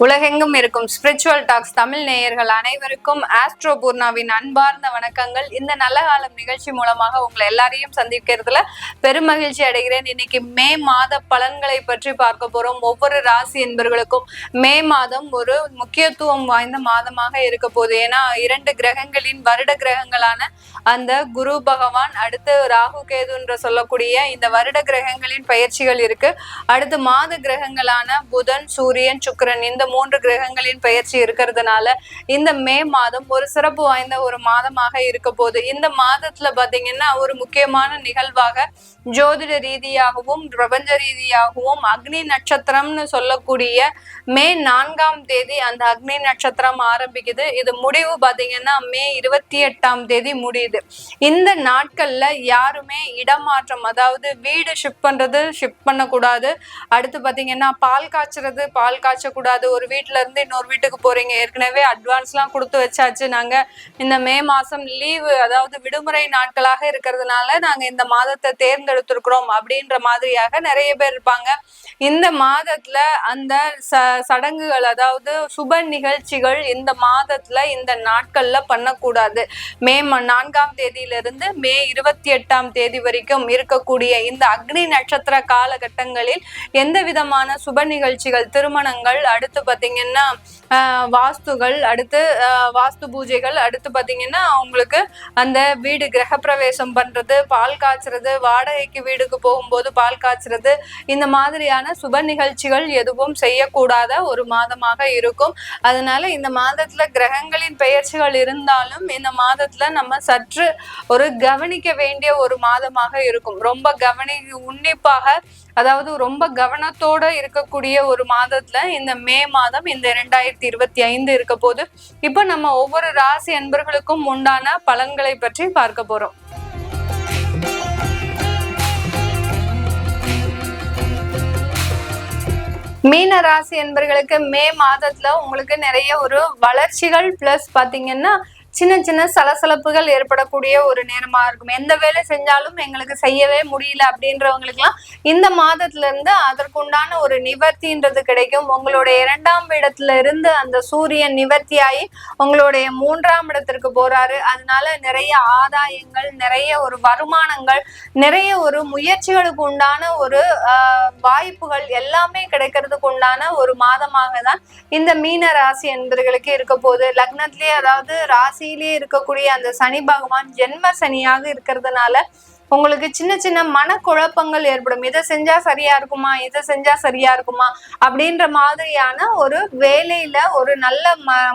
உலகெங்கும் இருக்கும் spiritual tax Tamil நேயர்கள் அனைவருக்கும் ஆஸ்ட்ரோ பூர்ணாவின் அன்பார்ந்த வணக்கங்கள். இந்த நல்ல காலம் நிகழ்ச்சி மூலமாக உங்களை எல்லாரையும் சந்திக்கிறதுல பெருமகிழ்ச்சி அடைகிறேன். இன்னைக்கு மே மாத பலன்களை பற்றி பார்க்க போறோம். ஒவ்வொரு ராசி என்பவர்களுக்கும் மே மாதம் ஒரு முக்கியத்துவம் வாய்ந்த மாதமாக இருக்க போகுது. ஏன்னா 2 கிரகங்களின் வருட கிரகங்களான அந்த குரு பகவான், அடுத்து ராகு கேது என்று சொல்லக்கூடிய இந்த வருட கிரகங்களின் பயிற்சிகள் இருக்கு. அடுத்து மாத கிரகங்களான புதன், சூரியன், சுக்கிரன், இந்த 3 கிரகங்களின் பயிற்சி இருக்கிறதுனால இந்த மே மாதம் ஒரு சிறப்பு வாய்ந்த ஒரு மாதமாக இருக்க போகுது. இந்த மாதத்துல பாத்தீங்கன்னா ஒரு முக்கியமான நிகழ்வாக ஜோதிட ரீதியாகவும் பிரபஞ்ச ரீதியாகவும் அக்னி நட்சத்திரம்னு சொல்லக்கூடிய மே 4ஆம் தேதி அந்த அக்னி நட்சத்திரம் ஆரம்பிக்குது. இது முடிவு பாத்தீங்கன்னா மே 28ஆம் தேதி முடியுது. இந்த நாட்கள்ல யாருமே இடமாற்றம், அதாவது வீடு ஷிஃப்ட் பண்றது ஷிஃப்ட் பண்ணக்கூடாது. அடுத்து பாத்தீங்கன்னா பால் காய்ச்சக்கூடாது. ஒரு வீட்டுல இருந்து இன்னொரு வீட்டுக்கு போறீங்க, ஏற்கனவே அட்வான்ஸ் எல்லாம் கொடுத்து வச்சாச்சு, நாங்க இந்த மே மாசம் லீவு, அதாவது விடுமுறை நாட்களாக இருக்கிறதுனால நாங்க இந்த மாதத்தை தேர்ந்தெடுத்திருக்கிறோம் அப்படின்ற மாதிரியாக நிறைய பேர் இருப்பாங்க. இந்த மாதத்துல அந்த சடங்குகள், அதாவது சுப நிகழ்ச்சிகள் இந்த மாதத்துல இந்த நாட்கள்ல பண்ணக்கூடாது. மே 4ஆம் தேதியிலிருந்து மே 28ஆம் தேதி வரைக்கும் இருக்கக்கூடிய இந்த அக்னி நட்சத்திர காலகட்டங்களில் எந்த விதமான சுப நிகழ்ச்சிகள், திருமணங்கள், அடுத்து பாத்தீங்கன்னா வாஸ்துகள், அடுத்து வாஸ்து பூஜைகள், அடுத்து பாத்தீங்கன்னா அவங்களுக்கு அந்த வீடு கிரகப்பிரவேசம் பண்றது, பால் காய்ச்சறது, வாடகைக்கு வீடுக்கு போகும்போது பால் காய்ச்சறது, இந்த மாதிரியான சுப நிகழ்ச்சிகள் எதுவும் செய்யக்கூடாத ஒரு மாதமாக இருக்கும். அதனால இந்த மாதத்துல கிரகங்களின் பெயர்ச்சிகள் இருந்தாலும் இந்த மாதத்துல நம்ம சற்று ஒரு கவனிக்க வேண்டிய ஒரு மாதமாக இருக்கும். ரொம்ப உன்னிப்பாக, அதாவது ரொம்ப கவனத்தோட இருக்கக்கூடிய ஒரு மாதத்துல இந்த மே மாதம், இந்த 2025 இருக்க போது. இப்ப நம்ம ஒவ்வொரு ராசி அன்பர்களுக்கும் உண்டான பலன்களை பற்றி பார்க்க போறோம். மீன ராசி என்பர்களுக்கு மே மாதத்துல உங்களுக்கு நிறைய ஒரு வளர்ச்சிகள் பிளஸ் பாத்தீங்கன்னா சின்ன சின்ன சலசலப்புகள் ஏற்படக்கூடிய ஒரு நேரமா இருக்கும். எந்த வேலை செஞ்சாலும் எங்களுக்கு செய்யவே முடியல அப்படின்றவங்களுக்கு எல்லாம் இந்த மாதத்துல இருந்து அதற்குண்டான ஒரு நிவர்த்தின்றது கிடைக்கும். உங்களுடைய 2ஆம் இடத்துல இருந்து அந்த சூரியன் நிவர்த்தியாகி உங்களுடைய 3ஆம் இடத்திற்கு போறாரு. அதனால நிறைய ஆதாயங்கள், நிறைய ஒரு வருமானங்கள், நிறைய ஒரு முயற்சிகளுக்கு உண்டான ஒரு வாய்ப்புகள் எல்லாமே கிடைக்கிறதுக்கு உண்டான ஒரு மாதமாக தான் இந்த மீன ராசி என்பவர்களுக்கு இருக்க போகுது. லக்னத்திலேயே, அதாவது ராசி இருக்கக்கூடிய அந்த சனி பகவான் ஜென்ம சனியாக இருக்கிறதுனால உங்களுக்கு சின்ன சின்ன மனக்குழப்பங்கள் ஏற்படும். இதை செஞ்சா சரியா இருக்குமா, இதை செஞ்சா சரியா இருக்குமா அப்படின்ற மாதிரியான ஒரு வேலையில ஒரு நல்ல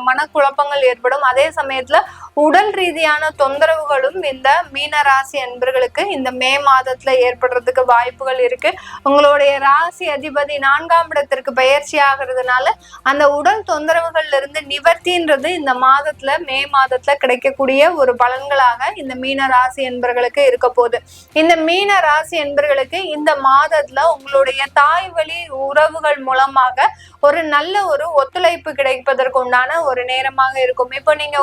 மனக்குழப்பங்கள் ஏற்படும். அதே சமயத்துல உடல் ரீதியான தொந்தரவுகளும் இந்த மீன ராசி அன்பர்களுக்கு இந்த மே மாதத்துல ஏற்படுறதுக்கு வாய்ப்புகள் இருக்கு. உங்களுடைய ராசி அதிபதி 4ஆம் இடத்திற்கு பயிற்சி ஆகிறதுனால அந்த உடல் தொந்தரவுகள்ல இருந்து நிவர்த்தின்றது இந்த மாதத்துல, மே மாதத்துல கிடைக்கக்கூடிய ஒரு பலன்களாக இந்த மீன ராசி அன்பர்களுக்கு இருக்க போகுது. இந்த மீன ராசி என்பர்களுக்கு இந்த மாதத்துல உங்களுடைய தாய் வழி உறவுகள் மூலமாக ஒரு நல்ல ஒரு ஒத்துழைப்பு கிடைப்பதற்கு உண்டான ஒரு நேரமாக இருக்கும். இப்போ நீங்க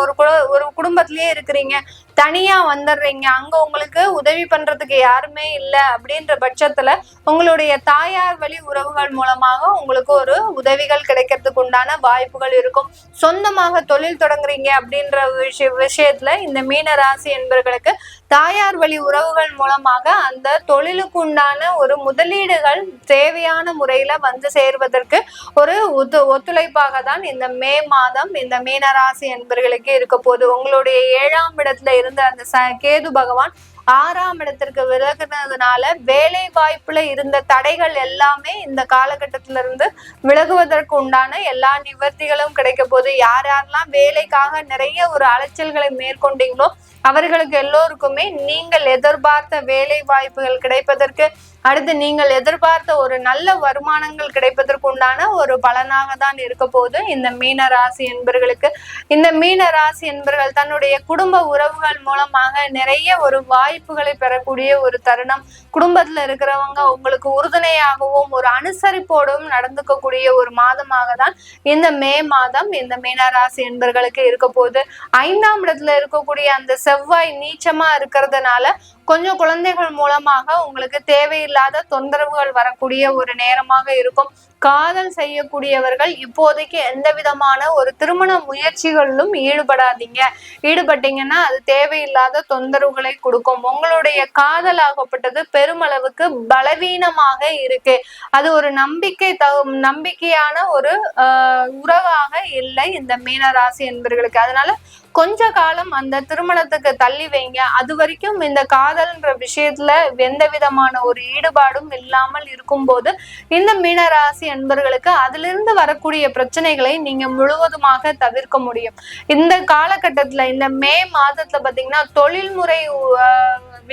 ஒரு குடும்பத்திலேயே இருக்கிறீங்க, தனியா வந்துடுறீங்க, அங்க உங்களுக்கு உதவி பண்றதுக்கு யாருமே இல்லை அப்படின்ற பட்சத்துல உங்களுடைய தாயார் வழி உறவுகள் மூலமாக உங்களுக்கு ஒரு உதவிகள் கிடைக்கிறதுக்கு உண்டான வாய்ப்புகள் இருக்கும். சொந்தமாக தொழில் தொடங்குறீங்க அப்படின்ற விஷயத்துல இந்த மீன ராசி என்பர்களுக்கு தாயார் வழி உறவுகள் மூலமாக அந்த தொழிலுக்கு உண்டான ஒரு முதலீடுகள் தேவையான முறையில வந்து சேர்வதற்கு ஒரு ஒத்துழைப்பாக தான் இந்த மே மாதம் இந்த மீனராசி என்பர்களுக்கு இருக்க போது. உங்களுடைய 7ஆம் இடத்துல இருந்த அந்த கேது பகவான் 6ஆம் இடத்திற்கு விலகுனதுனால வேலை வாய்ப்புல இருந்த தடைகள் எல்லாமே இந்த காலகட்டத்தில இருந்து விலகுவதற்கு உண்டான எல்லா நிவர்த்திகளும் கிடைக்க போது. யாரெல்லாம் வேலைக்காக நிறைய ஒரு அலைச்சல்களை மேற்கொண்டீங்களோ அவர்களுக்கு எல்லோருக்குமே நீங்கள் எதிர்பார்த்த வேலை வாய்ப்புகள் கிடைப்பதற்கு, அடுத்து நீங்கள் எதிர்பார்த்த ஒரு நல்ல வருமானங்கள் கிடைப்பதற்கு உண்டான ஒரு பலனாக தான் இருக்க போது இந்த மீன ராசி என்பர்களுக்கு. இந்த மீன ராசி என்பர்கள் தன்னுடைய குடும்ப உறவுகள் மூலமாக நிறைய ஒரு வாய்ப்பு வாய்ப்புகளை பெறக்கூடிய ஒரு தருணம். குடும்பத்துல இருக்கிறவங்க உங்களுக்கு உறுதுணையாகவும் ஒரு அனுசரிப்போடும் நடந்துக்கக்கூடிய ஒரு மாதமாக தான் இந்த மே மாதம் இந்த மீனராசி என்பர்களுக்கு இருக்க போகுது. 5ஆம் இடத்துல இருக்கக்கூடிய அந்த செவ்வாய் நீச்சமா இருக்கிறதுனால கொஞ்சம் குழந்தைகள் மூலமாக உங்களுக்கு தேவையில்லாத தொந்தரவுகள் வரக்கூடிய ஒரு நேரமாக இருக்கும். காதல் செய்யக்கூடியவர்கள் இப்போதைக்கு எந்த விதமான ஒரு திருமண முயற்சிகளிலும் ஈடுபட்டீங்கன்னா அது தேவையில்லாத தொந்தரவுகளை கொடுக்கும். உங்களுடைய காதல் ஆகப்பட்டது பெருமளவுக்கு பலவீனமாக இருக்கு. அது ஒரு நம்பிக்கையான ஒரு உறவாக இல்லை இந்த மீனராசி என்பவர்களுக்கு. அதனால கொஞ்ச காலம் அந்த திருமணத்துக்கு தள்ளி வைங்க. அது வரைக்கும் இந்த காதல்ன்ற விஷயத்துல எந்த விதமான ஒரு ஈடுபாடும் இல்லாமல் இருக்கும்போது இந்த மீனராசி என்பர்களுக்கு அதிலிருந்து வரக்கூடிய பிரச்சனைகளை நீங்க முழுவதுமாக தவிர்க்க முடியும். இந்த காலகட்டத்துல இந்த மே மாதத்துல பாத்தீங்கன்னா தொழில்முறை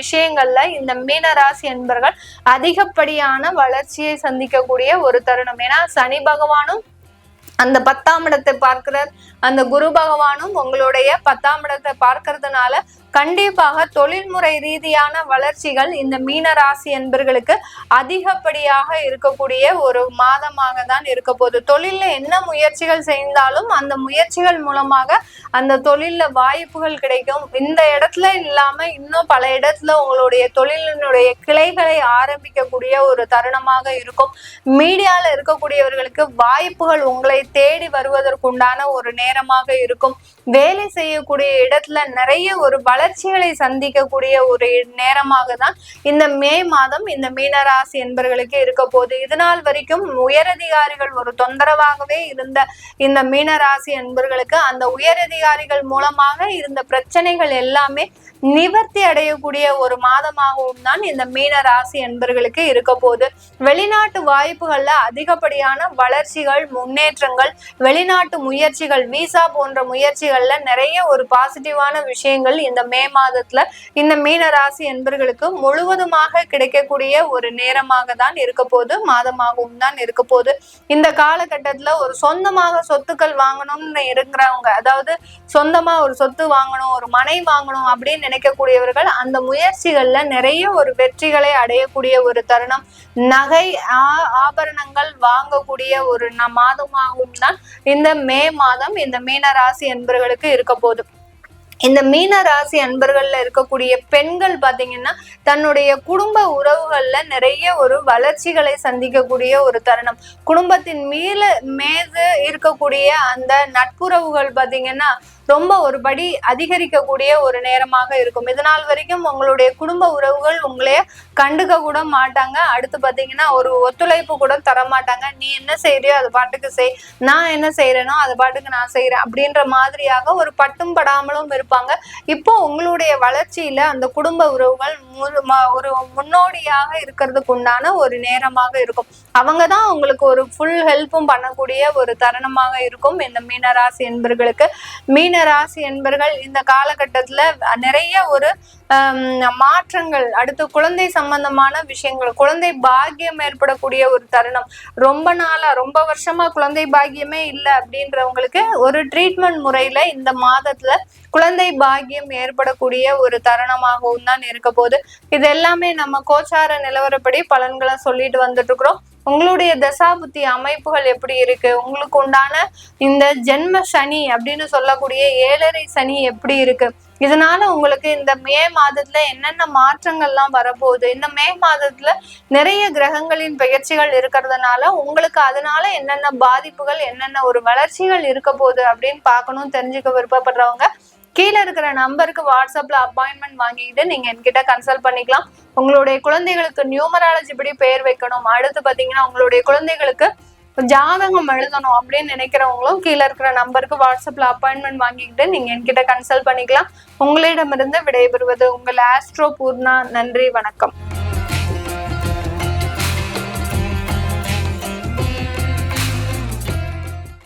விஷயங்கள்ல இந்த மீனராசி என்பர்கள் அதிகப்படியான வளர்ச்சியை சந்திக்கக்கூடிய ஒரு தருணம். ஏன்னா சனி பகவானும் அந்த 10ஆம் இடத்தை பார்க்கிறார், அந்த குரு பகவானும் உங்களுடைய 10ஆம் இடத்தை பார்க்கறதுனால கண்டிப்பாக தொழில்முறை ரீதியான வளர்ச்சிகள் இந்த மீனராசி என்பர்களுக்கு அதிகப்படியாக இருக்கக்கூடிய ஒரு மாதமாக தான் இருக்க போகுது. தொழில்ல என்ன முயற்சிகள் செய்தாலும் அந்த முயற்சிகள் மூலமாக அந்த தொழில்ல வாய்ப்புகள் கிடைக்கும். இந்த இடத்துல இல்லாம இன்னும் பல இடத்துல உங்களுடைய தொழிலினுடைய கிளைகளை ஆரம்பிக்கக்கூடிய ஒரு தருணமாக இருக்கும். மீடியால இருக்கக்கூடியவர்களுக்கு வாய்ப்புகள் உங்களை தேடி வருவதற்குண்டான ஒரு நேரமாக இருக்கும். வேலை செய்யக்கூடிய இடத்துல நிறைய ஒரு வளர்ச்சிகளை சந்திக்கக்கூடிய ஒரு நேரமாக தான் இந்த மே மாதம் இந்த மீனராசி என்பர்களுக்கு இருக்க போகுது. இதனால் வரைக்கும் உயரதிகாரிகள் ஒரு தொந்தரவாகவே இருந்த இந்த மீனராசி என்பர்களுக்கு அந்த உயரதிகாரிகள் மூலமாக இருந்த பிரச்சனைகள் எல்லாமே நிவர்த்தி அடையக்கூடிய ஒரு மாதமாகவும் தான் இந்த மீன ராசி என்பர்களுக்கு இருக்க போகுது. வெளிநாட்டு வாய்ப்புகள்ல அதிகப்படியான வளர்ச்சிகள், முன்னேற்றங்கள், வெளிநாட்டு முயற்சிகள், விசா போன்ற முயற்சிகள்ல நிறைய ஒரு பாசிட்டிவான விஷயங்கள் இந்த மே மாதத்துல இந்த மீன ராசி என்பர்களுக்கு முழுவதுமாக கிடைக்கக்கூடிய ஒரு நேரமாக தான் இருக்க போகுது, மாதமாகவும் தான் இருக்க போகுது. இந்த காலகட்டத்துல ஒரு சொந்தமாக சொத்துக்கள் வாங்கணும்னு இருக்கிறவங்க, அதாவது சொந்தமா ஒரு சொத்து வாங்கணும், ஒரு மனை வாங்கணும் அப்படின்னு நினைக்கக்கூடியவர்கள் அந்த முயற்சிகள்ல நிறைய ஒரு வெற்றிகளை அடையக்கூடிய ஒரு தருணம். நகை ஆபரணங்கள் வாங்கக்கூடிய ஒரு மாதமாகவும் தான் இந்த மே மாதம் இந்த மீன ராசி என்பவர்களுக்கு இருக்க போகுது. இந்த மீன ராசி அன்பர்கள்ல இருக்கக்கூடிய பெண்கள் பாத்தீங்கன்னா தன்னுடைய குடும்ப உறவுகள்ல நிறைய ஒரு வளர்ச்சிகளை சந்திக்கக்கூடிய ஒரு தருணம். குடும்பத்தின் மீது இருக்கக்கூடிய அந்த நட்புறவுகள் பாத்தீங்கன்னா ரொம்ப ஒரு படி அதிகரிக்கக்கூடிய ஒரு நேரமாக இருக்கும். இதனால் வரைக்கும் உங்களுடைய குடும்ப உறவுகள் உங்களைய கண்டுக்க கூட மாட்டாங்க. அடுத்து பாத்தீங்கன்னா ஒரு ஒத்துழைப்பு கூட தர மாட்டாங்க. நீ என்ன செய்யறியோ அது பாட்டுக்கு செய், நான் என்ன செய்யறேனோ அது பாட்டுக்கு நான் செய்யறேன் அப்படின்ற மாதிரியாக ஒரு பட்டும் படாமலும் இருப்பாங்க. இப்போ உங்களுடைய வளர்ச்சியில அந்த குடும்ப உறவுகள் ஒரு முன்னோடியாக இருக்கிறதுக்கு உண்டான ஒரு நேரமாக இருக்கும். அவங்கதான் உங்களுக்கு ஒரு ஃபுல் ஹெல்ப்பும் பண்ணக்கூடிய ஒரு தருணமாக இருக்கும் இந்த மீனராசி என்பர்களுக்கு. மீனராசி என்பர்கள் இந்த காலகட்டத்துல நிறைய ஒரு மாற்றங்கள், அடுத்து குழந்தை சம்பந்தமான விஷயங்கள், குழந்தை பாக்கியம் ஏற்படக்கூடிய ஒரு தருணம். ரொம்ப வருஷமா குழந்தை பாக்கியமே இல்லை அப்படின்றவங்களுக்கு ஒரு ட்ரீட்மெண்ட் முறையில இந்த மாதத்துல குழந்தை பாக்கியம் ஏற்படக்கூடிய ஒரு தருணமாகவும் தான் இருக்க போகுது. இது எல்லாமே நம்ம கோச்சார நிலவரப்படி பலன்களை சொல்லிட்டு வந்துட்டு இருக்கிறோம். உங்களுடைய தசாபுத்தி அமைப்புகள் எப்படி இருக்கு, உங்களுக்கு உண்டான இந்த ஜென்ம சனி அப்படின்னு சொல்லக்கூடிய 7.5 சனி எப்படி இருக்கு, இதனால உங்களுக்கு இந்த மே மாதத்துல என்னென்ன மாற்றங்கள்லாம் வரப்போகுது, இந்த மே மாதத்துல நிறைய கிரகங்களின் பெயர்ச்சிகள் இருக்கிறதுனால உங்களுக்கு அதனால என்னென்ன பாதிப்புகள், என்னென்ன ஒரு வளர்ச்சிகள் இருக்க போகுது அப்படின்னு பார்க்கணும், தெரிஞ்சுக்க விருப்பப்படுறவங்க கீழே இருக்கிற நம்பருக்கு வாட்ஸ்அப்ல அப்பாயின்மெண்ட் வாங்கிட்டு நீங்க என்கிட்ட கன்சல்ட் பண்ணிக்கலாம். உங்களுடைய குழந்தைகளுக்கு நியூமராலஜி படி பெயர் வைக்கணும், அடுத்து பாத்தீங்கன்னா உங்களுடைய குழந்தைகளுக்கு ஜாதகம் எழுதணும் அப்படின்னு நினைக்கிறவங்களும் கீழே இருக்கிற நம்பருக்கு வாட்ஸ்அப்ல அப்பாயின்மெண்ட் வாங்கிக்கிட்டு நீங்க என்கிட்ட கன்சல்ட் பண்ணிக்கலாம். உங்களிடமிருந்து விடைபெறுவது உங்கள் ஆஸ்ட்ரோ பூர்ணா. நன்றி, வணக்கம்.